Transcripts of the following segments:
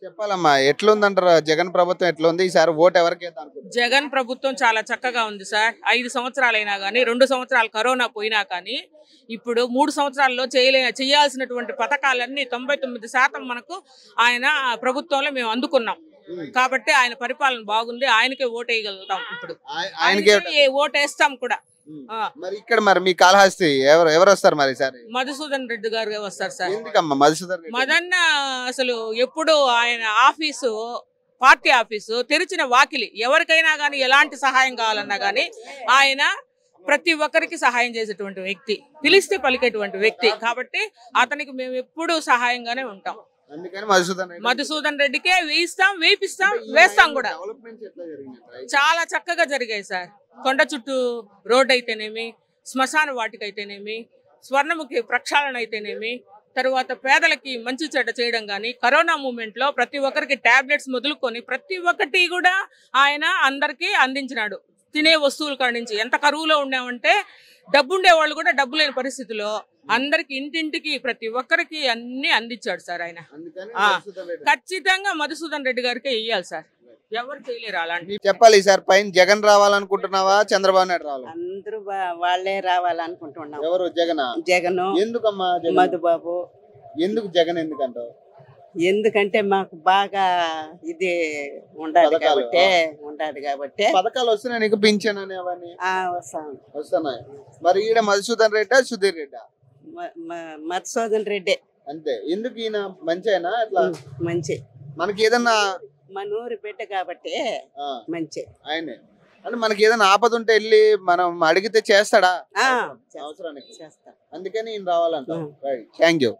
చెప్పాలమ్మా, ఎట్లుందంటారు జగన్ ప్రభుత్వం? ఎట్లుంది ఈసారి? ఓటు ఎవరికి వేద్దాం అనుకుంటున్నారు? జగన్ ప్రభుత్వం చాలా చక్కగా ఉంది సార్. 5 సంవత్సరాలైనా కానీ, 2 సంవత్సరాలు కరోనా పోయినా కానీ, ఇప్పుడు 3 సంవత్సరాల్లో చేయాల్సినటువంటి పథకాలన్నీ 99% మనకు ఆయన ప్రభుత్వంలో మేము అందుకున్నాం. కాబట్టి ఆయన పరిపాలన బాగుంది. ఆయనకే ఓటు వేయగలుగుతాం. ఇప్పుడు ఆయనకే ఓటు వేస్తాం కూడా. మరి ఇక్కడ మీ కాళహస్తి ఎవరు వస్తారు మరి ఈసారి? మధుసూదన్ రెడ్డి గారు వస్తారు సార్. ఎందుకమ్మా మధుసూదన్ రెడ్డి? మదన్న అసలు ఎప్పుడు ఆయన ఆఫీసు, పార్టీ ఆఫీసు తెరిచిన వాకిలి. ఎవరికైనా కానీ ఎలాంటి సహాయం కావాలన్నా కానీ ఆయన ప్రతి ఒక్కరికి సహాయం చేసేటువంటి వ్యక్తి, పిలిస్తే పలికేటువంటి వ్యక్తి. కాబట్టి అతనికి మేము ఎప్పుడూ సహాయంగానే ఉంటాం. మధుసూదన్ రెడ్డికే వేయిస్తాం, వేస్తాం కూడా. చాలా చక్కగా జరిగాయి సార్. కొండ చుట్టూ రోడ్ అయితేనేమి, శ్మశాన వాటిక అయితేనేమి, స్వర్ణముఖి ప్రక్షాళన అయితేనేమి, తర్వాత పేదలకి మంచి చెడ్డ చేయడం కానీ, కరోనా మూమెంట్ లో ప్రతి ఒక్కరికి టాబ్లెట్స్ మొదలుకొని ప్రతి ఒక్కటి కూడా ఆయన అందరికీ అందించినాడు. తినే వస్తువుల కాడి నుంచి. ఎంత కరువులో ఉన్నామంటే డబ్బుండే వాళ్ళు కూడా డబ్బు లేని పరిస్థితిలో అందరికి, ఇంటింటికి ప్రతి ఒక్కరికి అన్ని అందించాడు సార్ ఆయన. ఖచ్చితంగా మధుసూదన్ రెడ్డి గారికి వెయ్యాలి సార్. ఎవరు చేయలేరు అలాంటి. చెప్పాలి, ఈసారి పైన జగన్ రావాలనుకుంటున్నావా, చంద్రబాబు నాయుడు రావాలి? అందరూ వాళ్ళే రావాలనుకుంటున్నాం. ఎవరు? జగన్. ఎందుకమ్మా మధుబాబు? ఎందుకు జగన్ ఎందుకంటావు? ఎందుకంటే మాకు బాగా ఇది ఉండాలి కాబట్టి పథకాలు వస్తున్నాయి. నీకు పింఛన్ అని అవన్నీ వస్తున్నాయి. మరి ఈడ మధుసూదన్ రెడ్డా, సుధీర్ రెడ్డా? మధుసూదన్ రెడ్డి. అంతే. ఎందుకు ఈయన మంచినా? అట్లా మంచి. మనకి ఏదన్నా మన ఊరి బిడ్డ కాబట్టి మంచి ఆయనే. అంటే మనకి ఏదైనా ఆపద ఉంటే వెళ్ళి మనం అడిగితే చేస్తాడా? అవసరానికి చేస్తా. అందుకని ఈయన రావాలంట. Thank you.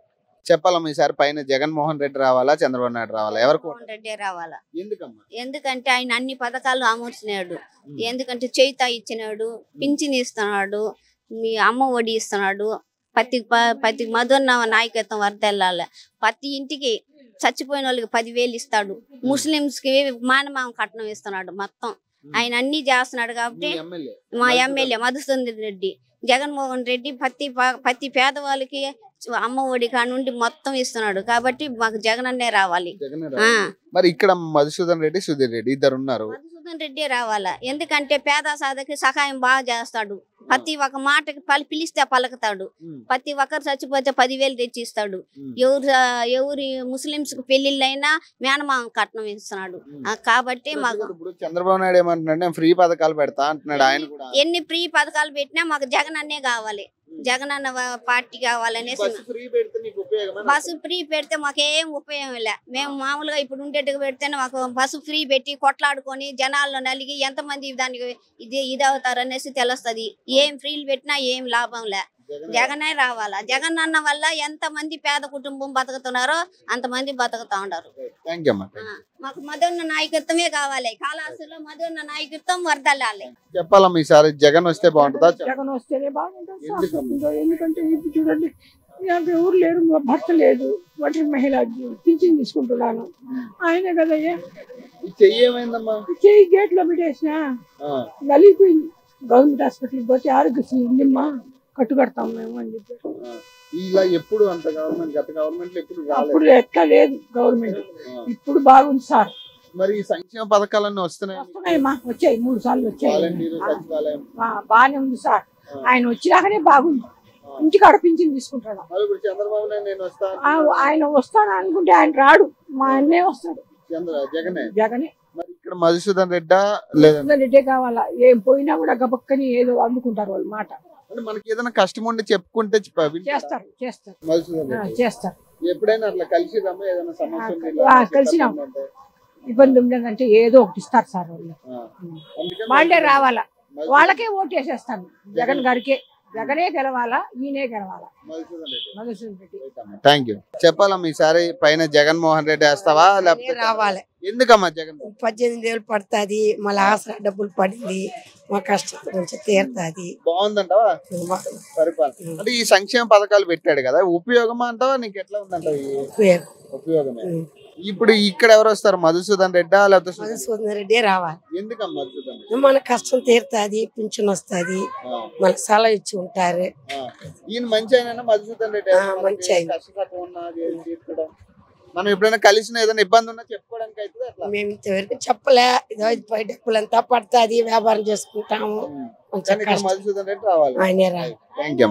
చెప్పాలమ్మా, ఈసారి పైన జగన్మోహన్ రెడ్డి రావాలా, చంద్రబాబు నాయుడు రావాలా? ఎవరికి? రెడ్డి రావాలా. ఎందుకమ్మా? ఎందుకంటే ఆయన అన్ని పథకాలు అమర్చినాడు. ఎందుకంటే చేయిత ఇచ్చినాడు, పింఛన్ ఇస్తున్నాడు, మీ అమ్మ ఒడి ఇస్తున్నాడు. ప్రతి మధున్న నాయకత్వం వర్దెల్లాలి. ప్రతి ఇంటికి చచ్చిపోయిన వాళ్ళకి 10,000 ఇస్తాడు. ముస్లింస్ కి మానమామ కట్నం ఇస్తున్నాడు. మొత్తం ఆయన అన్ని చేస్తున్నాడు. కాబట్టి మా ఎమ్మెల్యే మధుసూదన్ రెడ్డి, జగన్మోహన్ రెడ్డి ప్రతి పేదవాళ్ళకి అమ్మ ఒడి కానుండి మొత్తం ఇస్తున్నాడు. కాబట్టి మాకు జగన్ అన్నే రావాలి. మరి ఇక్కడ మధుసూదన్ రెడ్డి, సుధీర్ రెడ్డి ఇద్దరు ఉన్నారు. మధుసూదన్ రెడ్డి రావాలా. ఎందుకంటే పేద సాధకి సహాయం బాగా చేస్తాడు. ప్రతి ఒక్క మాటకి పిలిస్తే పలుకుతాడు. ప్రతి ఒక్కరు చచ్చిపోతే 10,000 తెచ్చి ఇస్తాడు. ఎవరి ముస్లింస్ కు పెళ్లిళ్ళైనా మేనమామ కట్నం ఇస్తున్నాడు. కాబట్టి మాకు చంద్రబాబు నాయుడు ఏమంటున్నాడు, ఫ్రీ పథకాలు పెడతా అంటున్నాడు. ఆయన కూడా ఎన్ని ఫ్రీ పథకాలు పెట్టినా మాకు జగన్ అన్నే కావాలి. జగన్ అన్న పార్టీ కావాలనేసి. బస్సు ఫ్రీ పెడితే మాకేం ఉపయోగం లే. మేము మామూలుగా ఇప్పుడు ఉండేట్టుగా పెడితేనే మాకు బస్సు ఫ్రీ పెట్టి కొట్లాడుకొని జనాల్లో నలిగి ఎంతమంది దానికి ఇది అవుతారు అనేసి తెలుస్తుంది. ఏం ఫ్రీలు పెట్టినా ఏం లాభం లే. జగనే రావాలా. జగన్ అన్న వల్ల ఎంత మంది పేద కుటుంబం బతుకుతున్నారో అంతమంది బతుకుతా ఉన్నారు. మాకు మధున్న నాయకత్వమే కావాలి. కాళహస్తిలో మధున్న నాయకత్వం వర్దలాలి. చెప్పాలమ్మా, ఈసారి జగన్ వస్తే బాగుంటుందా? జగన్ వస్తేనే బాగుంటుంది. ఎందుకంటే ఇప్పుడు చూడండి, ఎవరు లేరు, భర్త లేదు, ఒంటరి మహిళ, పింఛన్ తీసుకుంటున్నాను. ఆయనే కదయ్యా. చెయ్యి గేట్ లో పెట్టేసిన నలిగిపోయింది. గవర్నమెంట్ హాస్పిటల్కి పోతే ఆరోగ్యశ్రీ ఉందిమ్మా, కట్టుకడతాం మేము అని చెప్పారు. ఇలా ఎప్పుడు అంత గవర్నమెంట్, గత గవర్నమెంట్ ఎప్పుడు అప్పుడు ఎట్లా లేదు గవర్నమెంట్. ఇప్పుడు బాగుంది సార్. మరి సంక్షేమ పథకాలన్నీ వస్తున్నాయమ్మా. వచ్చాయి, 3 సార్లు వచ్చాయి. బాగానే ఉంది సార్. ఆయన వచ్చినాకనే బాగుంది. ఇంటికాడ పింఛన్ తీసుకుంటాడు. ఆయన వస్తాను అనుకుంటే ఆయన రాడు. మా అన్నే వస్తాడు. జగనే. ఇక్కడ మధుసూదన్ రెడ్డా రెడ్డే కావాలా. ఏం పోయినా కూడా గబక్కని ఏదో అందుకుంటారు వాళ్ళు మాట. మనకి ఏదైనా కష్టం ఉండి చెప్పుకుంటే చేస్తారు. ఎప్పుడైనా అట్లా కలిసి కలిసినాం. ఇబ్బంది ఉండదంటే ఏదో ఒకటి ఇస్తారు సార్ వాళ్ళు. వాళ్ళే రావాలా. వాళ్ళకే ఓటు వేసేస్తాను. జగన్ గారికే. జగనే గెలవాలా, ఈయనే గెలవాలా. మధుసూదన్ రెడ్డి. Thank you. చెప్పాలమ్మా, ఈసారి పైన జగన్మోహన్ రెడ్డి వేస్తావా లేకపోతే? రావాలి. ఎందుకమ్మా జగన్? 18,000 పడుతుంది. మళ్ళీ ఆసరా డబ్బులు పడింది. మా కష్టం కొంచెం తీరుతుంది. బాగుందంటావా పరిపాలన? అంటే ఈ సంక్షేమ పథకాలు పెట్టాడు కదా, ఉపయోగమా అంటావా? నీకు ఎట్లా ఉందంటావు? ఉపయోగమే. ఇప్పుడు ఇక్కడ ఎవరు వస్తారు? మధుసూదన్ రెడ్డా లేకపోతే? మధుసూదన్ రెడ్డి రావాలి. ఎందుకమ్మా మధుసూదన్ రెడ్డి? మన కష్టం తీరుతుంది, పింఛన్ వస్తుంది, మనకు సలహా ఇచ్చి ఉంటారు. ఈయన మంచి అయినా మధుసూదన్ రెడ్డి మంచి మనం ఎప్పుడైనా కలిసిన ఏదైనా ఇబ్బంది ఉన్నా చెప్పుకోవడానికి అయితే అట్లా మేము ఇంతవరకు చెప్పలే ఇదో పై డబ్బులంతా పడుతుంది వ్యాపారం చేసుకుంటాము కొంచెం కానీ ఇక్కడ కష్టం మధుసూదన్ రెడ్డి రావాలి ఆయనే రా థ్యాంక్ యూ